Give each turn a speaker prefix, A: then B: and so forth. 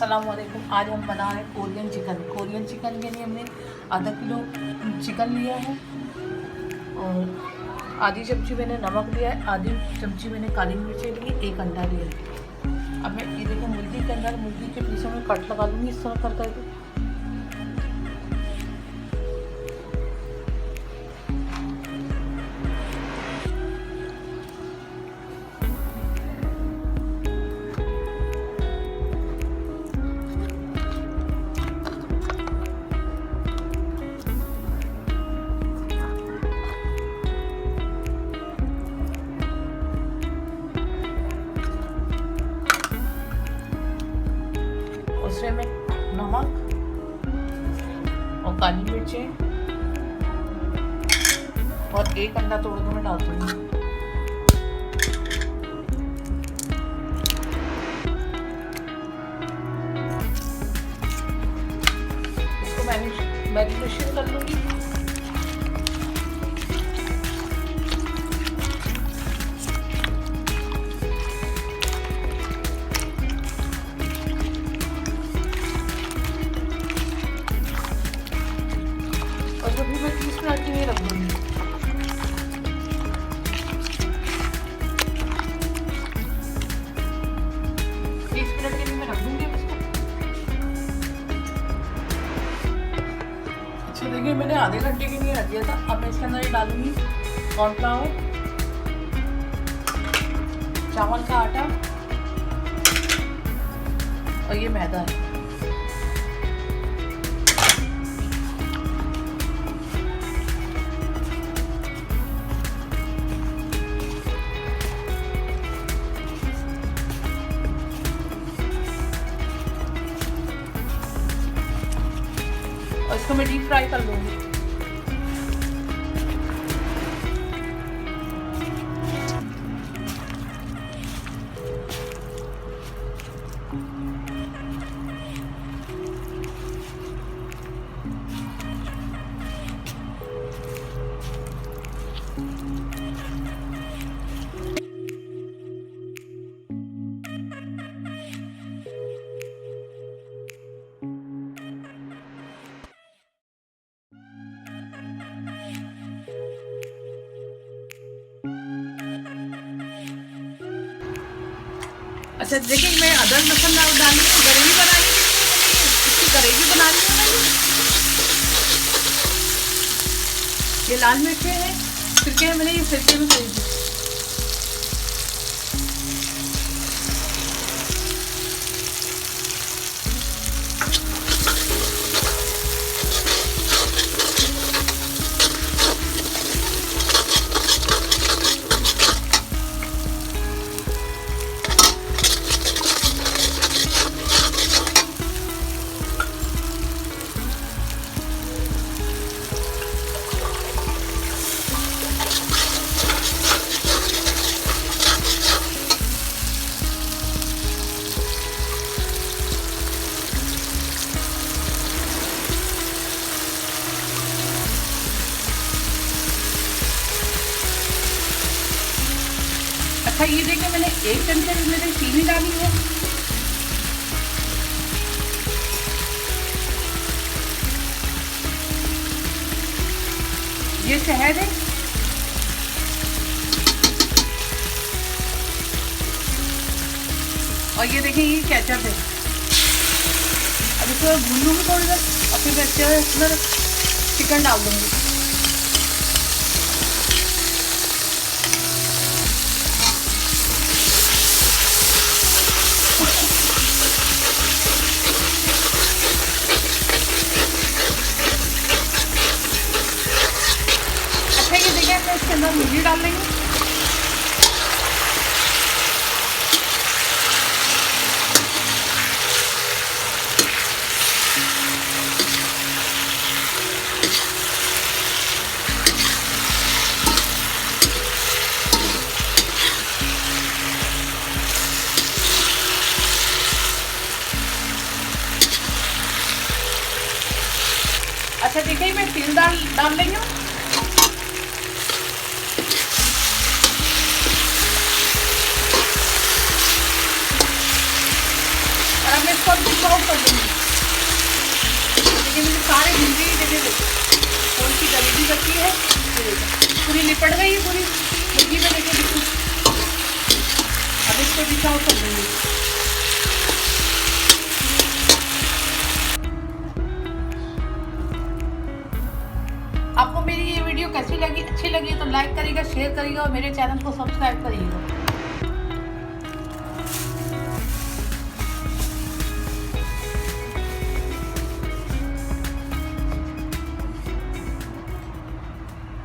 A: अस्सलाम वालेकुम। आज हम बना रहे हैं कोरियन चिकन के लिए हमने आधा किलो चिकन लिया है और आधी चमची मैंने नमक लिया है, आधी चमची मैंने काली मिर्चें ली, एक अंडा लिया है। अब मैं ये देखो मुर्गी के अंदर मुर्गी के पीसों में कट लगा लूँगी इस तरह कर करके। उसमें मैं नमक और काली मिर्चें और एक अंडा तोड़ के मैं डाल दूँगी। इसको मैरिनेशन कर लूँगी। और जब भी मैं 30 मिनट के लिए रख दूँगी। अच्छा देखिए मैंने आधे घंटे के लिए रख दिया था। अब मैं इसके अंदर ये डालूंगी कॉर्नफ्लावर, चावल का आटा और ये मैदा है। और इसको मैं डीप फ्राई कर लूँगी। अच्छा देखिए मैं अदरक लहसुन डाली है, ग्रेवी बनाई है, इसकी ग्रेवी बना ली है मैंने। ये लाल मिर्चें हैं, सिरके मैंने ये सिरके में खरीदी। अच्छा ये देखिए मैंने एक चमचे में मैंने चीनी डाली है। ये शहद है और ये देखिए ये केचप है। अब इसको भून लूँगी थोड़ी देर और फिर मैं इसमें चिकन डाल दूँगी। ये देखिए मैं इसके अंदर मूली डाल रही हूँ। अच्छा देखिए मैं तेल डाल रही हूँ। और अब मैं इसको थोड़ी सी गली भी बची है, पूरी लिपट गई है पूरी मुर्गी में लेके बिल्कुल। अब इसको डिश आउट कर देंगे। आपको मेरी ये वीडियो कैसी लगी? अच्छी लगी तो लाइक करिएगा, शेयर करिएगा और मेरे चैनल को सब्सक्राइब करिएगा।